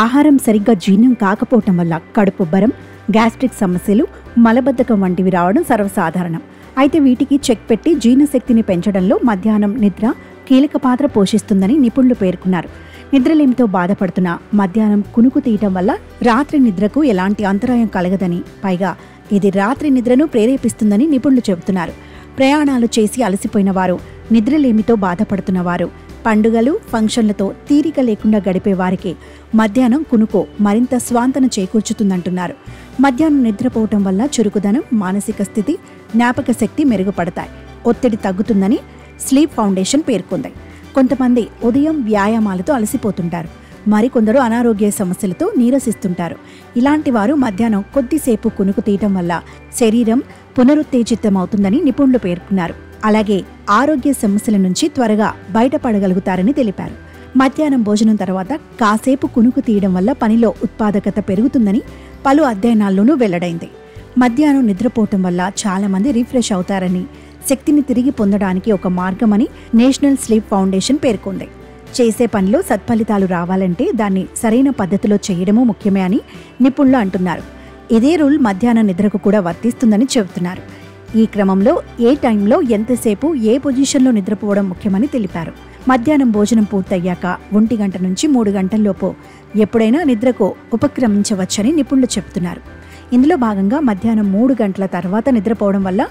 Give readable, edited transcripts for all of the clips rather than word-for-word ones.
ఆహారం సరిగ్గా జీర్ణం కాకపోవటం వల్ల కడుపుబ్బరం, గ్యాస్ట్రిక్ సమస్యలు, మలబద్ధకం వంటివి రావడం సర్వసాధారణం. అయితే వీటికి చెక్ పెట్టి జీర్ణశక్తిని పెంచడంలో మధ్యాహ్నం నిద్ర కీలక పాత్ర పోషిస్తుందని నిపుణులు పేర్కొన్నారు. నిద్రలేమితో బాధపడుతున్న మధ్యాహ్నం కునుకు తీయటం వల్ల రాత్రి నిద్రకు ఎలాంటి అంతరాయం కలగదని, పైగా ఇది రాత్రి నిద్రను ప్రేరేపిస్తుందని నిపుణులు చెబుతున్నారు. ప్రయాణాలు చేసి అలసిపోయిన వారు, నిద్రలేమితో బాధపడుతున్న వారు, పండుగలు, ఫంక్షన్లతో తీరిక లేకుండా గడిపే వారికి మధ్యాహ్నం కునుకు మరింత స్వాంతన చేకూర్చుతుందంటున్నారు. మధ్యాహ్నం నిద్రపోవటం వల్ల చురుకుదనం, మానసిక స్థితి, జ్ఞాపక శక్తి మెరుగుపడతాయి. ఒత్తిడి తగ్గుతుందని స్లీప్ ఫౌండేషన్ పేర్కొంది. కొంతమంది ఉదయం వ్యాయామాలతో అలసిపోతుంటారు, మరికొందరు అనారోగ్య సమస్యలతో నీరసిస్తుంటారు. ఇలాంటి వారు మధ్యాహ్నం కొద్దిసేపు కునుకు తీయటం వల్ల శరీరం పునరుత్తేజితమవుతుందని నిపుణులు పేర్కొన్నారు. అలాగే ఆరోగ్య సమస్యల నుంచి త్వరగా బయటపడగలుగుతారని తెలిపారు. మధ్యాహ్నం భోజనం తర్వాత కాసేపు కునుకు తీయడం వల్ల పనిలో ఉత్పాదకత పెరుగుతుందని పలు అధ్యయనాల్లోనూ వెల్లడైంది. మధ్యాహ్నం నిద్రపోవటం వల్ల చాలా మంది రిఫ్రెష్ అవుతారని, శక్తిని తిరిగి పొందడానికి ఒక మార్గమని నేషనల్ స్లీప్ ఫౌండేషన్ పేర్కొంది. చేసే పనిలో సత్ఫలితాలు రావాలంటే దాన్ని సరైన పద్ధతిలో చేయడమూ ముఖ్యమే అని నిపుణులు అంటున్నారు. ఇదే రూల్ మధ్యాహ్న నిద్రకు కూడా వర్తిస్తుందని చెబుతున్నారు. ఈ క్రమంలో ఏ టైంలో ఎంతసేపు ఏ పొజిషన్లో నిద్రపోవడం ముఖ్యమని తెలిపారు. మధ్యాహ్నం భోజనం పూర్తయ్యాక 1 గంట నుంచి 3 గంటల్లోపు ఎప్పుడైనా నిద్రకు ఉపక్రమించవచ్చని నిపుణులు చెబుతున్నారు. ఇందులో భాగంగా మధ్యాహ్నం 3 గంటల తర్వాత నిద్రపోవడం వల్ల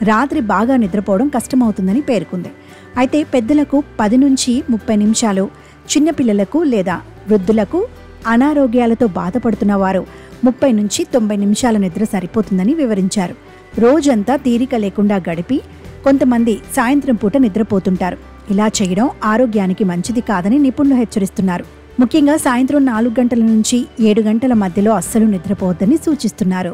రాత్రి బాగా నిద్రపోవడం కష్టమవుతుందని పేర్కొంది. అయితే పెద్దలకు 10 నుంచి 30 నిమిషాలు, చిన్నపిల్లలకు లేదా వృద్ధులకు, అనారోగ్యాలతో బాధపడుతున్న వారు 30 నుంచి 90 నిమిషాల నిద్ర సరిపోతుందని వివరించారు. రోజంతా తీరిక లేకుండా గడిపి కొంతమంది సాయంత్రం పూట నిద్రపోతుంటారు. ఇలా చేయడం ఆరోగ్యానికి మంచిది కాదని నిపుణులు హెచ్చరిస్తున్నారు. ముఖ్యంగా సాయంత్రం 4 గంటల నుంచి 7 గంటల మధ్యలో అస్సలు నిద్రపోవద్దని సూచిస్తున్నారు.